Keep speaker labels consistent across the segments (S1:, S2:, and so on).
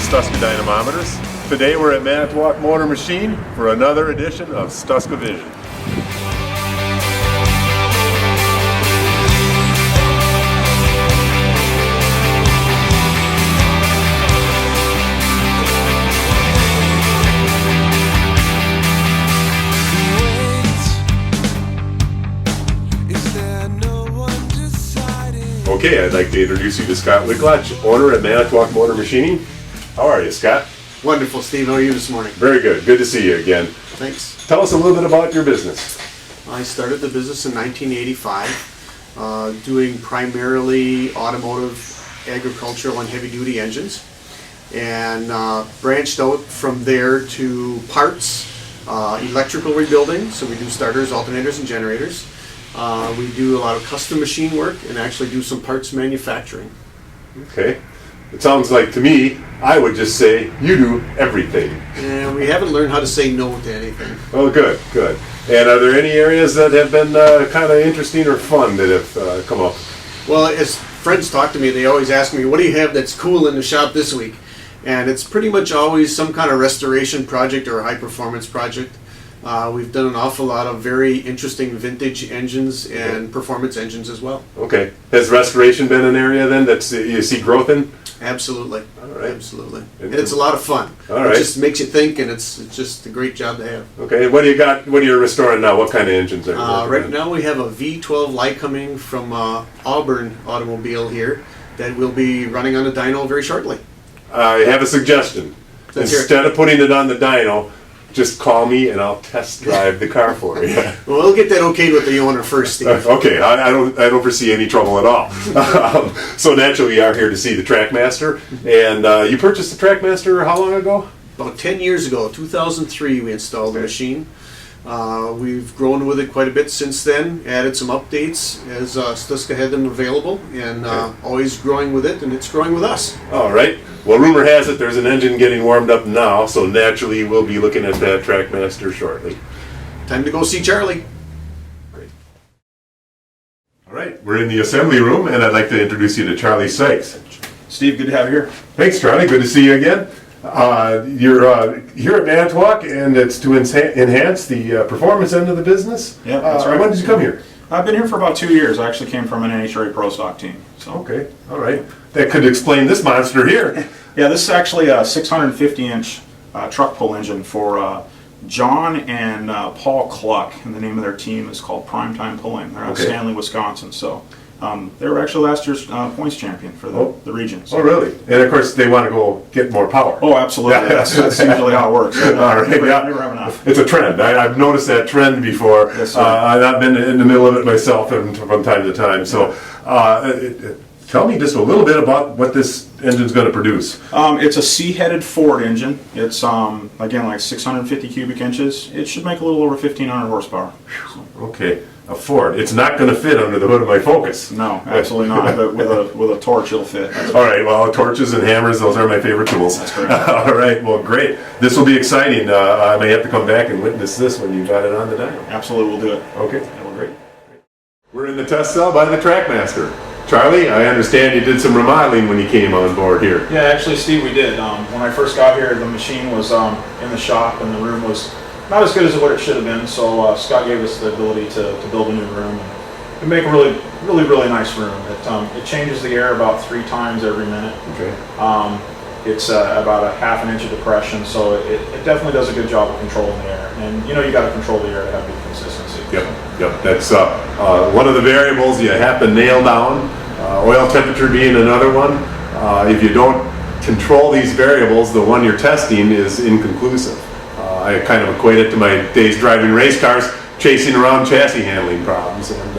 S1: Stuska Dynamometers. Today we're at Manitowoc Motor Machine for another edition of Stuska Vision. Okay, I'd like to introduce you to Scott Wicklach, owner at Manitowoc Motor Machining. How are you, Scott?
S2: Wonderful, Steve. How are you this morning?
S1: Very good. Good to see you again.
S2: Thanks.
S1: Tell us a little bit about your business.
S2: I started the business in 1985, doing primarily automotive, agricultural, and heavy-duty engines, and branched out from there to parts, electrical rebuilding, so we do starters, alternators, and generators. We do a lot of custom machine work and actually do some parts manufacturing.
S1: Okay. It sounds like to me, I would just say, you do everything.
S2: And we haven't learned how to say no to anything.
S1: Oh, good, good. And are there any areas that have been kind of interesting or fun that have come up?
S2: Well, as friends talk to me, they always ask me, what do you have that's cool in the shop this week? And it's pretty much always some kind of restoration project or a high-performance project. We've done an awful lot of very interesting vintage engines and performance engines as well.
S1: Okay. Has restoration been an area then that you see growth in?
S2: Absolutely.
S1: All right.
S2: Absolutely. And it's a lot of fun.
S1: All right.
S2: It just makes you think, and it's just a great job to have.
S1: Okay. What do you got? What are you restoring now? What kind of engines are you working
S2: Right
S1: on?
S2: now we have a V12 Lycoming from Auburn Automobile here that will be running on a dyno very shortly.
S1: I have a suggestion.
S2: Let's hear it.
S1: Instead of putting it on the dyno, just call me and I'll test drive the car for you.
S2: Well, we'll get that okayed with the owner first, Steve.
S1: Okay, I don't foresee any trouble at all. So naturally, you are here to see the TrackMaster, and you purchased the TrackMaster how long ago?
S2: About 10 years ago, 2003, we installed the machine. We've grown with it quite a bit since then, added some updates as Stuska had them available, and always growing with it, and it's growing with us.
S1: All right. Well, rumor has it there's an engine getting warmed up now, so naturally we'll be looking at that TrackMaster shortly.
S2: Time to go see Charlie.
S1: Great. All right, we're in the assembly room, and I'd like to introduce you to Charlie Sykes.
S3: Steve, good to have you here.
S1: Thanks, Charlie. Good to see you again. You're here at Manitowoc, and it's to enhance the performance end of the business.
S3: Yeah, that's right.
S1: When did you come here?
S3: I've been here for about 2 years. I actually came from an NHRA Pro Stock team. So.
S1: Okay, all right. That could explain this monster here.
S3: Yeah, this is actually a 650-inch truck pull engine for John and Paul Cluck, and the name of their team is called Primetime Pulling. They're out of Stanley, Wisconsin. So they were actually last year's points champion for the region. So.
S1: Oh, really? And of course, they want to go get more power.
S3: Oh, absolutely.
S1: Yeah.
S3: That's usually how it works.
S1: All right.
S3: Never
S1: Yeah.
S3: have enough.
S1: It's a trend. I've noticed that trend before.
S3: Yes, sir.
S1: I've been in the middle of it myself from time to time. So tell me just a little bit about what this engine's going to produce.
S3: It's a C-headed Ford engine. It's, again, like 650 cubic inches. It should make a little over 1,500 horsepower. So.
S1: Okay, a Ford. It's not going to fit under the hood of my Focus.
S3: No, absolutely not. But with a torch, it'll fit.
S1: All right, well, torches and hammers, those are my favorite tools.
S3: That's correct.
S1: All right, well, great. This will be exciting. I may have to come back and witness this when you got it on the dyno.
S3: Absolutely, we'll do it.
S1: Okay, well, great. We're in the test cell by the TrackMaster. Charlie, I understand you did some remodeling when you came on board here.
S3: Yeah, actually, Steve, we did. When I first got here, the machine was in the shop, and the room was not as good as what it should have been. So Scott gave us the ability to build a new room and make a really nice room. It changes the air about 3 times every minute.
S1: Okay.
S3: It's about a ½ inch of depression, so it definitely does a good job of controlling the air. And you got to control the air to have good consistency.
S1: Yep. That's one of the variables you have to nail down. Oil temperature being another one. If you don't control these variables, the one you're testing is inconclusive. I kind of equate it to my days driving race cars, chasing around chassis handling problems, and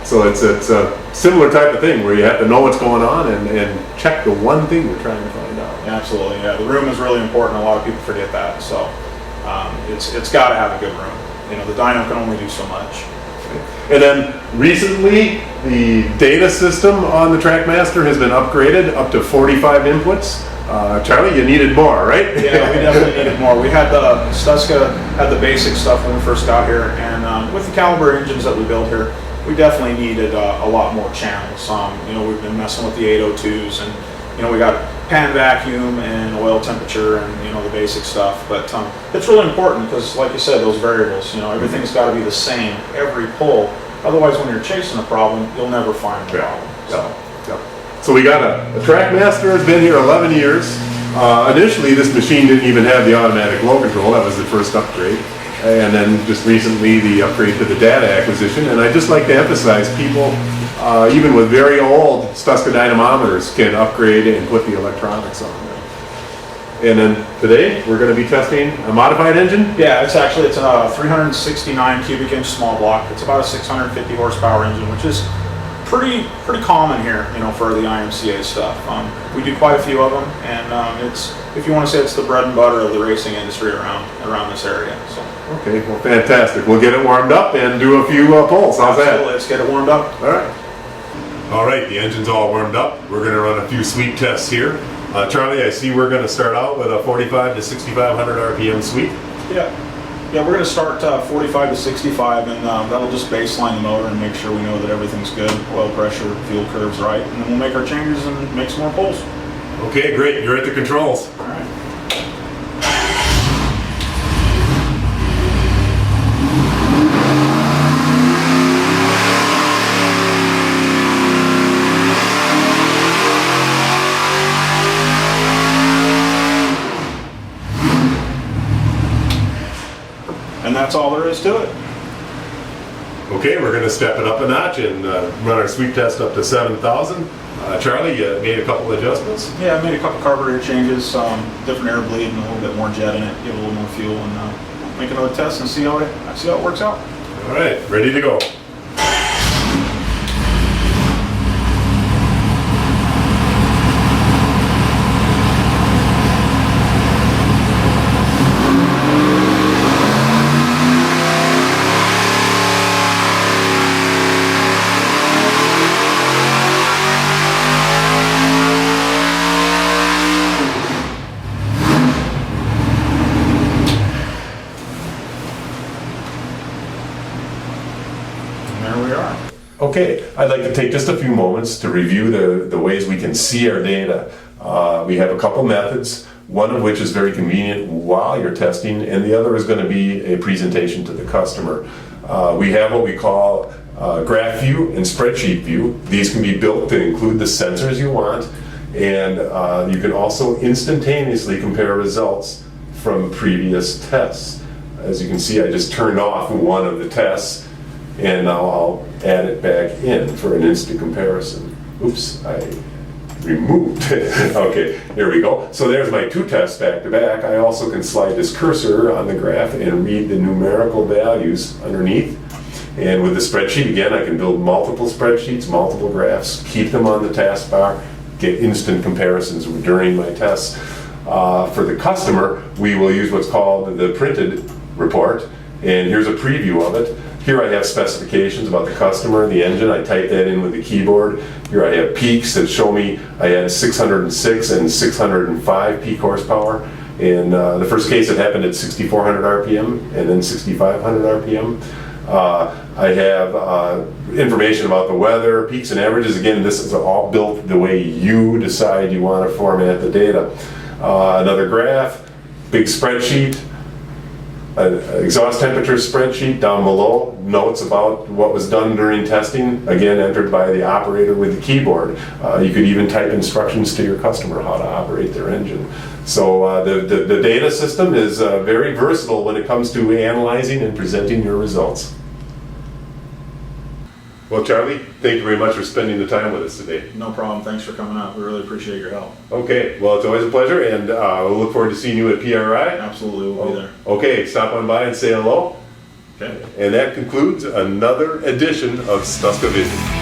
S1: so it's a similar type of thing where you have to know what's going on and check the one thing you're trying to find out.
S3: Absolutely, yeah. The room is really important. A lot of people forget that. So it's got to have a good room. The dyno can only do so much.
S1: And then recently, the data system on the TrackMaster has been upgraded up to 45 inputs. Charlie, you needed more, right?
S3: Yeah, we definitely needed more. We had Stuska had the basic stuff when we first got here, and with the caliber engines that we built here, we definitely needed a lot more channels. We've been messing with the 802s, and You know, we got pan vacuum and oil temperature and, you know, the basic stuff. But it's really important because, like you said, those variables, you know, everything's got to be the same every pull. Otherwise, when you're chasing a problem, you'll never find the problem.
S1: So we got a TrackMaster, has been here 11 years. Initially, this machine didn't even have the automatic low control. That was the first upgrade. And then just recently, the upgrade to the data acquisition. And I just like to emphasize people, even with very old Stuska dynamometers, can upgrade and put the electronics on them. And then today, we're going to be testing a modified engine.
S3: Yeah, it's a 369 cubic inch small block. It's about a 650 horsepower engine, which is pretty common here, you know, for the IMCA stuff. We do quite a few of them, and it's, if you want to say, it's the bread and butter of the racing industry around this area. So.
S1: Okay, well, fantastic. We'll get it warmed up and do a few pulls. How's that?
S3: Let's get it warmed up.
S1: All right. All right, the engine's all warmed up. We're going to run a few sweep tests here. Charlie, I see we're going to start out with a 45 to 6,500 RPM sweep.
S3: Yeah, we're going to start 45 to 65, and that'll just baseline the motor and make sure we know that everything's good, oil pressure, fuel curve's right, and then we'll make our changes and make some more pulls.
S1: Okay, great. You're at the controls.
S3: All right. And that's all there is to it.
S1: Okay, we're going to step it up a notch and run our sweep test up to 7,000. Charlie, you made a couple adjustments?
S3: Yeah, I made a couple carburetor changes, different air bleed and a little bit more jet in it, give it a little more fuel, and make another test and see how it works out.
S1: All right, ready to go. Okay, I'd like to take just a few moments to review the ways we can see our data. We have a couple methods, one of which is very convenient while you're testing, and the other is going to be a presentation to the customer. We have what we call graph view and spreadsheet view. These can be built to include the sensors you want, and you can also instantaneously compare results from previous tests. As you can see, I just turned off one of the tests, and now I'll add it back in for an instant comparison. Oops, I removed it. Okay, here we go. So there's my two tests back to back. I also can slide this cursor on the graph and read the numerical values underneath. And with the spreadsheet, again, I can build multiple spreadsheets, multiple graphs, keep them on the taskbar, get instant comparisons during my tests. For the customer, we will use what's called the printed report, and here's a preview of it. Here I have specifications about the customer, the engine. I type that in with the keyboard. Here I have peaks that show me I had 606 and 605 peak horsepower. In the first case, it happened at 6,400 RPM and then 6,500 RPM. I have information about the weather, peaks and averages. Again, this is all built the way you decide you want to format the data. Another graph, big spreadsheet, an exhaust temperature spreadsheet down below, notes about what was done during testing, again entered by the operator with the keyboard. You could even type instructions to your customer how to operate their engine. So the data system is very versatile when it comes to analyzing and presenting your results. Well, Charlie, thank you very much for spending the time with us today.
S3: No problem. Thanks for coming out. We really appreciate your help.
S1: Okay, well, it's always a pleasure, and we'll look forward to seeing you at PRI.
S3: Absolutely, we'll be there.
S1: Okay, stop on by and say hello.
S3: Okay.
S1: And that concludes another edition of Stuska Vision.